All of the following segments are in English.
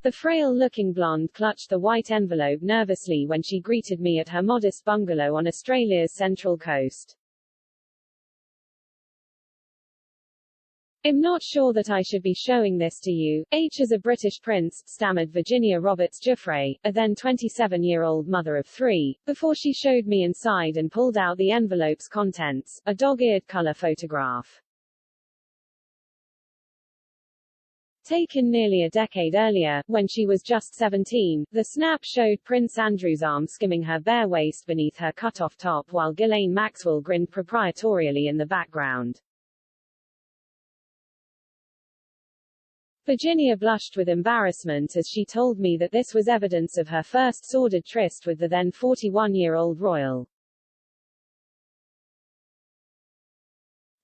The frail-looking blonde clutched the white envelope nervously when she greeted me at her modest bungalow on Australia's central coast. "I'm not sure that I should be showing this to you. As a British prince," stammered Virginia Roberts Giuffre, a then 27-year-old mother of 3, before she showed me inside and pulled out the envelope's contents, a dog-eared color photograph. Taken nearly a decade earlier, when she was just 17, the snap showed Prince Andrew's arm skimming her bare waist beneath her cut-off top while Giuffre Maxwell grinned proprietorially in the background. Virginia blushed with embarrassment as she told me that this was evidence of her first sordid tryst with the then 41-year-old royal.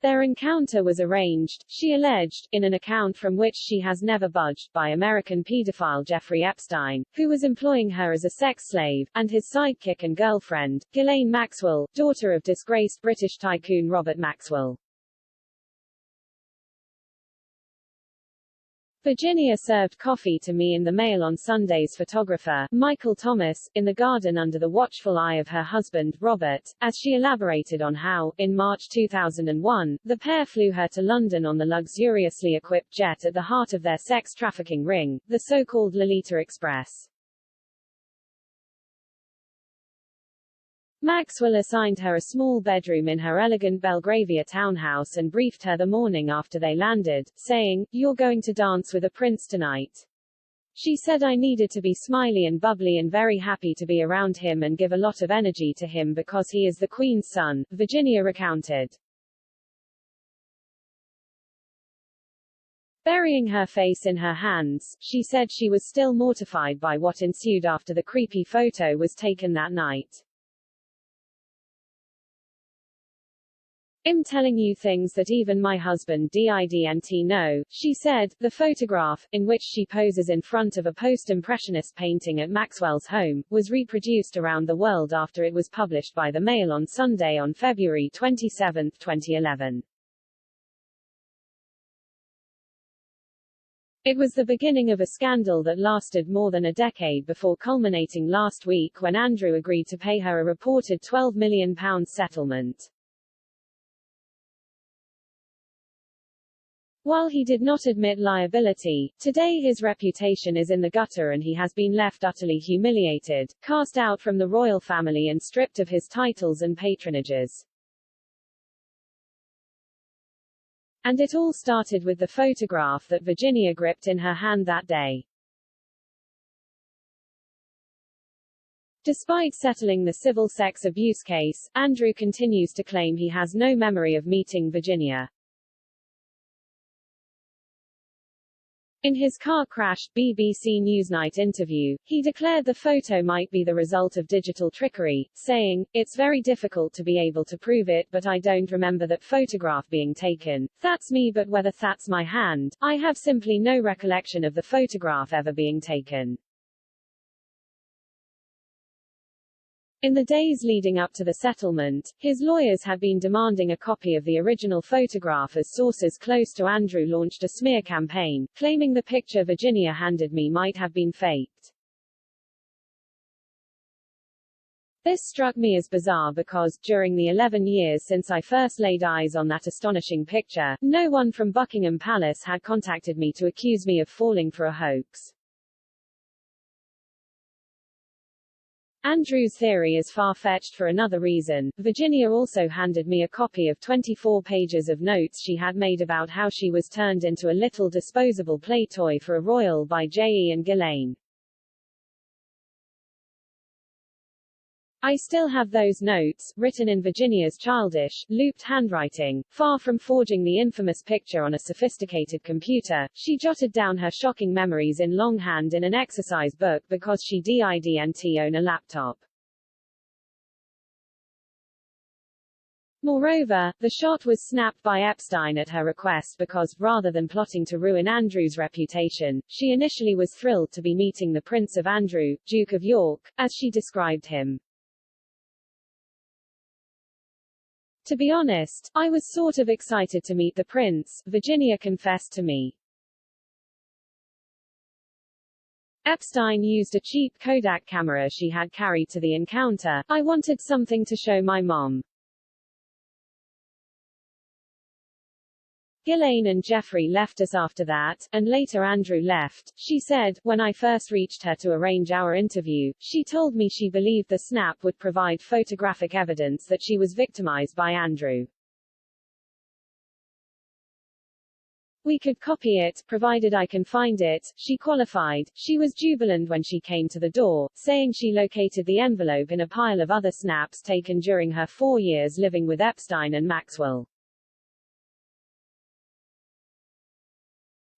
Their encounter was arranged, she alleged, in an account from which she has never budged, by American pedophile Jeffrey Epstein, who was employing her as a sex slave, and his sidekick and girlfriend, Giuffre Maxwell, daughter of disgraced British tycoon Robert Maxwell. Virginia served coffee to me in the Mail on Sunday's photographer, Michael Thomas, in the garden under the watchful eye of her husband, Robert, as she elaborated on how, in March 2001, the pair flew her to London on the luxuriously equipped jet at the heart of their sex trafficking ring, the so-called Lolita Express. Maxwell assigned her a small bedroom in her elegant Belgravia townhouse and briefed her the morning after they landed, saying, "You're going to dance with a prince tonight." She said I needed to be smiley and bubbly and very happy to be around him and give a lot of energy to him because he is the Queen's son, Virginia recounted. Burying her face in her hands, she said she was still mortified by what ensued after the creepy photo was taken that night. "I'm telling you things that even my husband didn't know," she said. The photograph, in which she poses in front of a post-impressionist painting at Maxwell's home, was reproduced around the world after it was published by the Mail on Sunday on February 27, 2011. It was the beginning of a scandal that lasted more than a decade before culminating last week when Andrew agreed to pay her a reported £12 million settlement. While he did not admit liability, today his reputation is in the gutter and he has been left utterly humiliated, cast out from the royal family and stripped of his titles and patronages. And it all started with the photograph that Virginia gripped in her hand that day. Despite settling the civil sex abuse case, Andrew continues to claim he has no memory of meeting Virginia. In his car crash BBC Newsnight interview, he declared the photo might be the result of digital trickery, saying, "It's very difficult to be able to prove it, but I don't remember that photograph being taken. That's me, but whether that's my hand, I have simply no recollection of the photograph ever being taken." In the days leading up to the settlement, his lawyers had been demanding a copy of the original photograph as sources close to Andrew launched a smear campaign, claiming the picture Virginia handed me might have been faked. This struck me as bizarre because, during the 11 years since I first laid eyes on that astonishing picture, no one from Buckingham Palace had contacted me to accuse me of falling for a hoax. Andrew's theory is far-fetched for another reason. Virginia also handed me a copy of 24 pages of notes she had made about how she was turned into a little disposable play toy for a royal by J.E. and Giuffre. I still have those notes, written in Virginia's childish, looped handwriting. Far from forging the infamous picture on a sophisticated computer, she jotted down her shocking memories in longhand in an exercise book because she didn't own a laptop. Moreover, the shot was snapped by Epstein at her request because, rather than plotting to ruin Andrew's reputation, she initially was thrilled to be meeting the Prince of Andrew, Duke of York, as she described him. "To be honest, I was sort of excited to meet the prince," Virginia confessed to me. Epstein used a cheap Kodak camera she had carried to the encounter. I wanted something to show my mom. Ghislaine and Giuffre left us after that, and later Andrew left. She said, when I first reached her to arrange our interview, she told me she believed the snap would provide photographic evidence that she was victimized by Andrew. We could copy it, provided I can find it, she qualified. She was jubilant when she came to the door, saying she located the envelope in a pile of other snaps taken during her 4 years living with Epstein and Maxwell.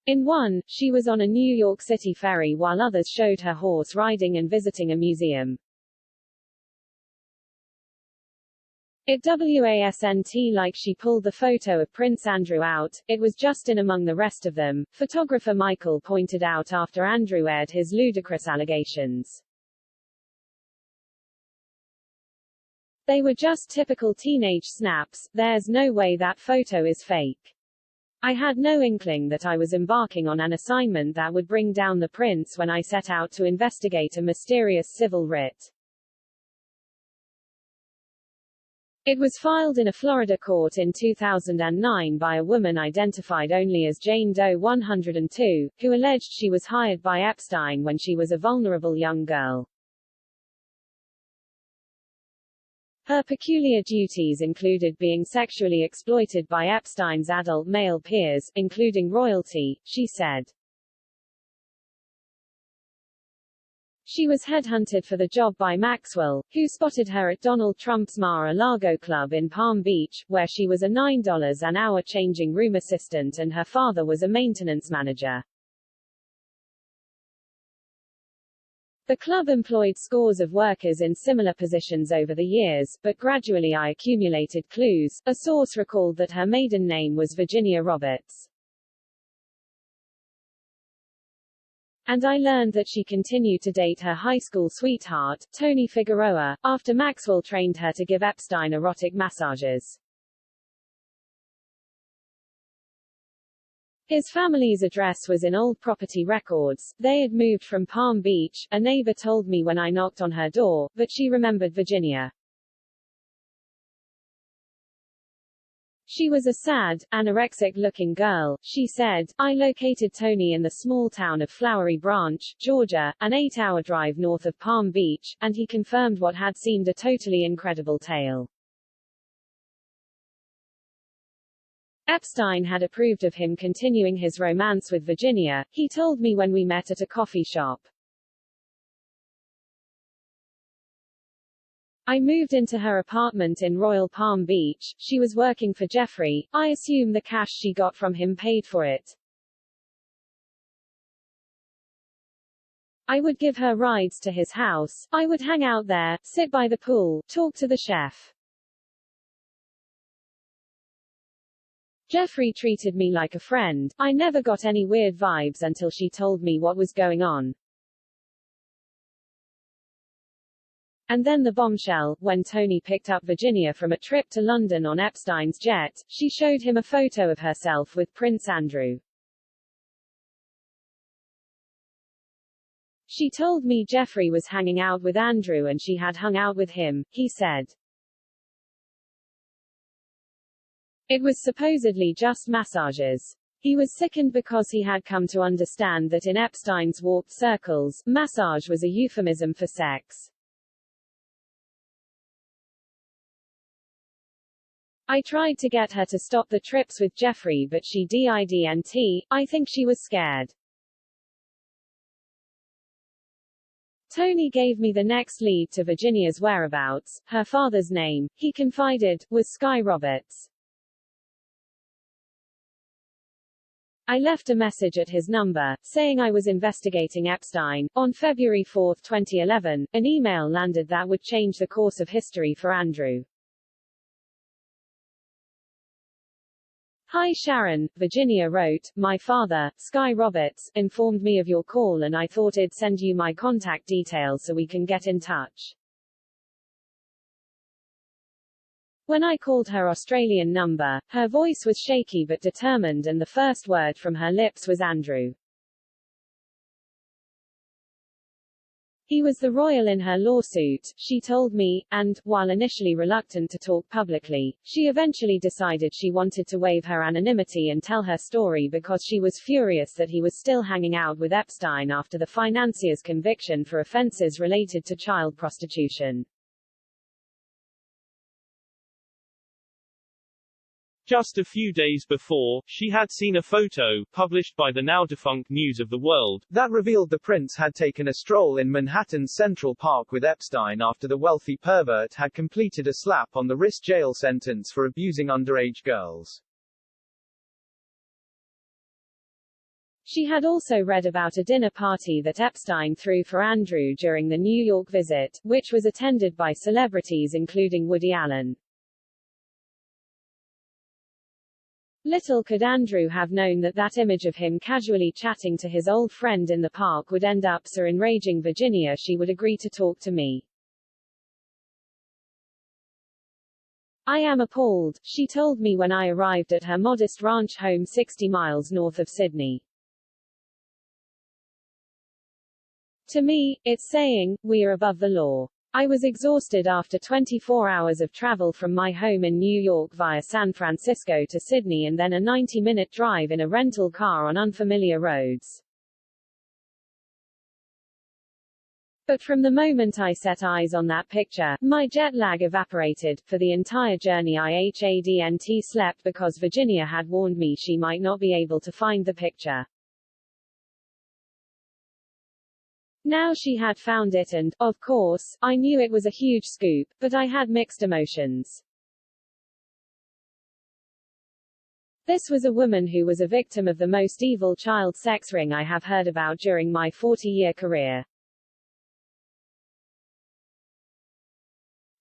In one, she was on a New York City ferry while others showed her horse riding and visiting a museum. It wasn't like she pulled the photo of Prince Andrew out, it was just in among the rest of them, photographer Michael pointed out after Andrew aired his ludicrous allegations. They were just typical teenage snaps, there's no way that photo is fake. I had no inkling that I was embarking on an assignment that would bring down the prince when I set out to investigate a mysterious civil writ. It was filed in a Florida court in 2009 by a woman identified only as Jane Doe 102, who alleged she was hired by Epstein when she was a vulnerable young girl. Her peculiar duties included being sexually exploited by Epstein's adult male peers, including royalty, she said. She was headhunted for the job by Maxwell, who spotted her at Donald Trump's Mar-a-Lago club in Palm Beach, where she was a $9 an hour changing room assistant and her father was a maintenance manager. The club employed scores of workers in similar positions over the years, but gradually I accumulated clues. A source recalled that her maiden name was Virginia Roberts. And I learned that she continued to date her high school sweetheart, Tony Figueroa, after Maxwell trained her to give Epstein erotic massages. His family's address was in old property records. They had moved from Palm Beach, a neighbor told me when I knocked on her door, but she remembered Virginia. She was a sad, anorexic-looking girl, she said. I located Tony in the small town of Flowery Branch, Georgia, an 8-hour drive north of Palm Beach, and he confirmed what had seemed a totally incredible tale. Epstein had approved of him continuing his romance with Virginia, he told me when we met at a coffee shop. I moved into her apartment in Royal Palm Beach. She was working for Giuffre. I assume the cash she got from him paid for it. I would give her rides to his house. I would hang out there, sit by the pool, talk to the chef. Giuffre treated me like a friend. I never got any weird vibes until she told me what was going on. And then the bombshell, when Tony picked up Virginia from a trip to London on Epstein's jet, she showed him a photo of herself with Prince Andrew. She told me Giuffre was hanging out with Andrew and she had hung out with him, he said. It was supposedly just massages. He was sickened because he had come to understand that in Epstein's warped circles, massage was a euphemism for sex. I tried to get her to stop the trips with Giuffre but she didn't. I think she was scared. Tony gave me the next lead to Virginia's whereabouts. Her father's name, he confided, was Sky Roberts. I left a message at his number, saying I was investigating Epstein. On February 4, 2011, an email landed that would change the course of history for Andrew. Hi Sharon, Virginia wrote, my father, Sky Roberts, informed me of your call and I thought I'd send you my contact details so we can get in touch. When I called her Australian number, her voice was shaky but determined and the first word from her lips was Andrew. He was the royal in her lawsuit, she told me, and, while initially reluctant to talk publicly, she eventually decided she wanted to waive her anonymity and tell her story because she was furious that he was still hanging out with Epstein after the financier's conviction for offenses related to child prostitution. Just a few days before, she had seen a photo, published by the now-defunct News of the World, that revealed the prince had taken a stroll in Manhattan's Central Park with Epstein after the wealthy pervert had completed a slap-on-the-wrist jail sentence for abusing underage girls. She had also read about a dinner party that Epstein threw for Andrew during the New York visit, which was attended by celebrities including Woody Allen. Little could Andrew have known that that image of him casually chatting to his old friend in the park would end up so enraging Virginia she would agree to talk to me. I am appalled, she told me when I arrived at her modest ranch home 60 miles north of Sydney. To me, it's saying, we are above the law. I was exhausted after 24 hours of travel from my home in New York via San Francisco to Sydney and then a 90-minute drive in a rental car on unfamiliar roads. But from the moment I set eyes on that picture, my jet lag evaporated. For the entire journey I hadn't slept because Virginia had warned me she might not be able to find the picture. Now she had found it and, of course, I knew it was a huge scoop, but I had mixed emotions. This was a woman who was a victim of the most evil child sex ring I have heard about during my 40-year career.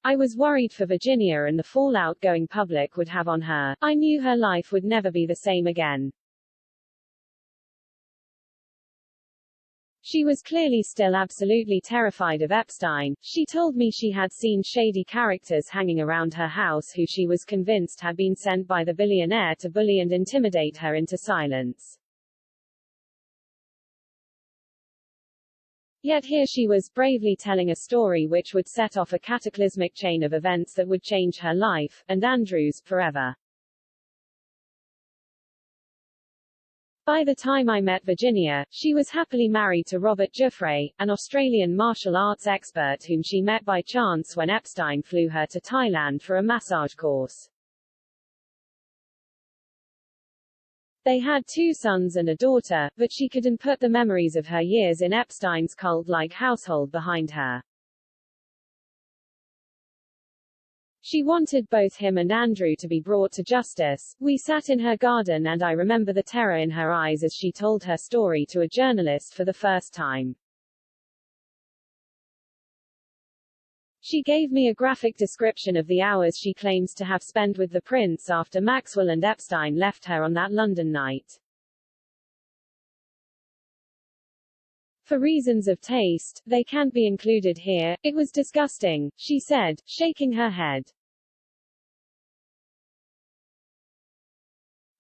I was worried for Virginia and the fallout going public would have on her. I knew her life would never be the same again. She was clearly still absolutely terrified of Epstein. She told me she had seen shady characters hanging around her house who she was convinced had been sent by the billionaire to bully and intimidate her into silence. Yet here she was, bravely telling a story which would set off a cataclysmic chain of events that would change her life, and Andrew's, forever. By the time I met Virginia, she was happily married to Robert Giuffre, an Australian martial arts expert whom she met by chance when Epstein flew her to Thailand for a massage course. They had 2 sons and a daughter, but she couldn't put the memories of her years in Epstein's cult-like household behind her. She wanted both him and Andrew to be brought to justice. We sat in her garden and I remember the terror in her eyes as she told her story to a journalist for the first time. She gave me a graphic description of the hours she claims to have spent with the prince after Maxwell and Epstein left her on that London night. For reasons of taste, they can't be included here. It was disgusting, she said, shaking her head.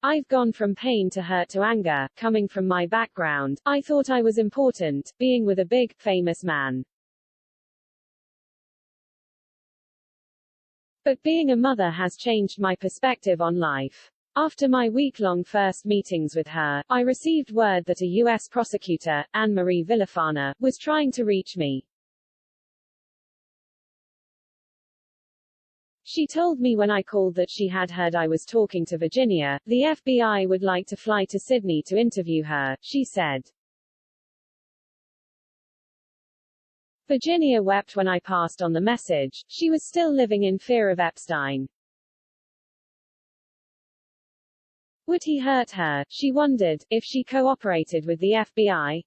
I've gone from pain to hurt to anger, coming from my background. I thought I was important, being with a big, famous man. But being a mother has changed my perspective on life. After my week-long first meetings with her, I received word that a U.S. prosecutor, Anne-Marie Villafana, was trying to reach me. She told me when I called that she had heard I was talking to Virginia. The FBI would like to fly to Sydney to interview her, she said. Virginia wept when I passed on the message. She was still living in fear of Epstein. Would he hurt her, she wondered, if she cooperated with the FBI?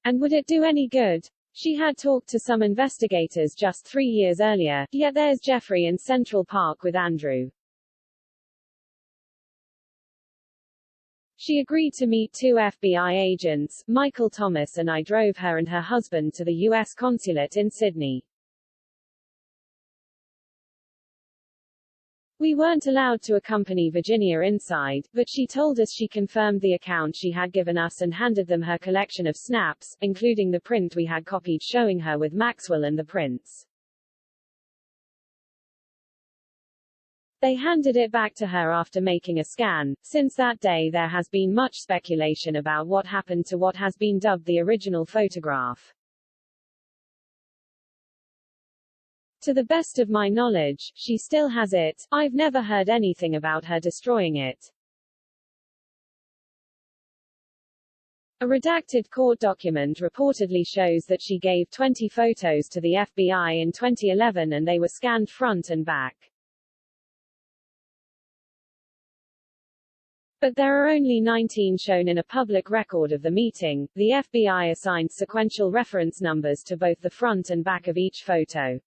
And would it do any good? She had talked to some investigators just 3 years earlier, yet there's Giuffre in Central Park with Andrew. She agreed to meet 2 FBI agents, Michael Thomas, and I drove her and her husband to the U.S. consulate in Sydney. We weren't allowed to accompany Virginia inside, but she told us she confirmed the account she had given us and handed them her collection of snaps, including the print we had copied showing her with Maxwell and the prince. They handed it back to her after making a scan. Since that day there has been much speculation about what happened to what has been dubbed the original photograph. To the best of my knowledge, she still has it. I've never heard anything about her destroying it. A redacted court document reportedly shows that she gave 20 photos to the FBI in 2011 and they were scanned front and back. But there are only 19 shown in a public record of the meeting. The FBI assigned sequential reference numbers to both the front and back of each photo.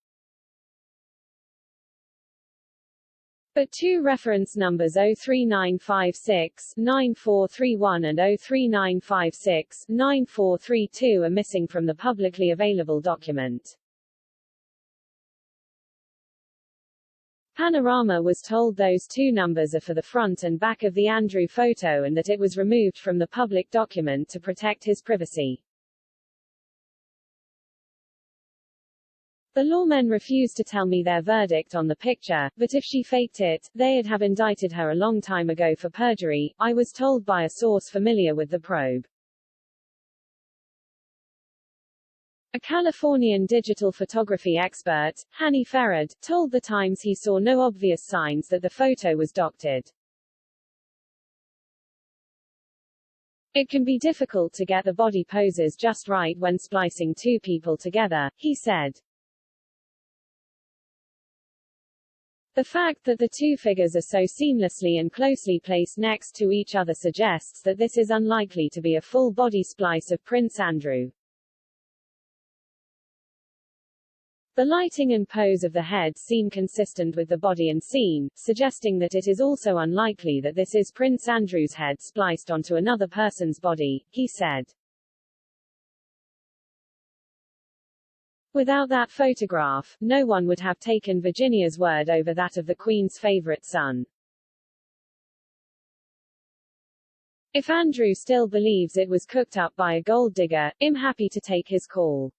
But two reference numbers 03956-9431 and 03956-9432 are missing from the publicly available document. Panorama was told those two numbers are for the front and back of the Andrew photo and that it was removed from the public document to protect his privacy. The lawmen refused to tell me their verdict on the picture, but if she faked it, they'd have indicted her a long time ago for perjury, I was told by a source familiar with the probe. A Californian digital photography expert, Hanny Ferrad, told The Times he saw no obvious signs that the photo was doctored. It can be difficult to get the body poses just right when splicing two people together, he said. The fact that the two figures are so seamlessly and closely placed next to each other suggests that this is unlikely to be a full-body splice of Prince Andrew. The lighting and pose of the head seem consistent with the body and scene, suggesting that it is also unlikely that this is Prince Andrew's head spliced onto another person's body, he said. Without that photograph, no one would have taken Virginia's word over that of the Queen's favorite son. If Andrew still believes it was cooked up by a gold digger, I'm happy to take his call.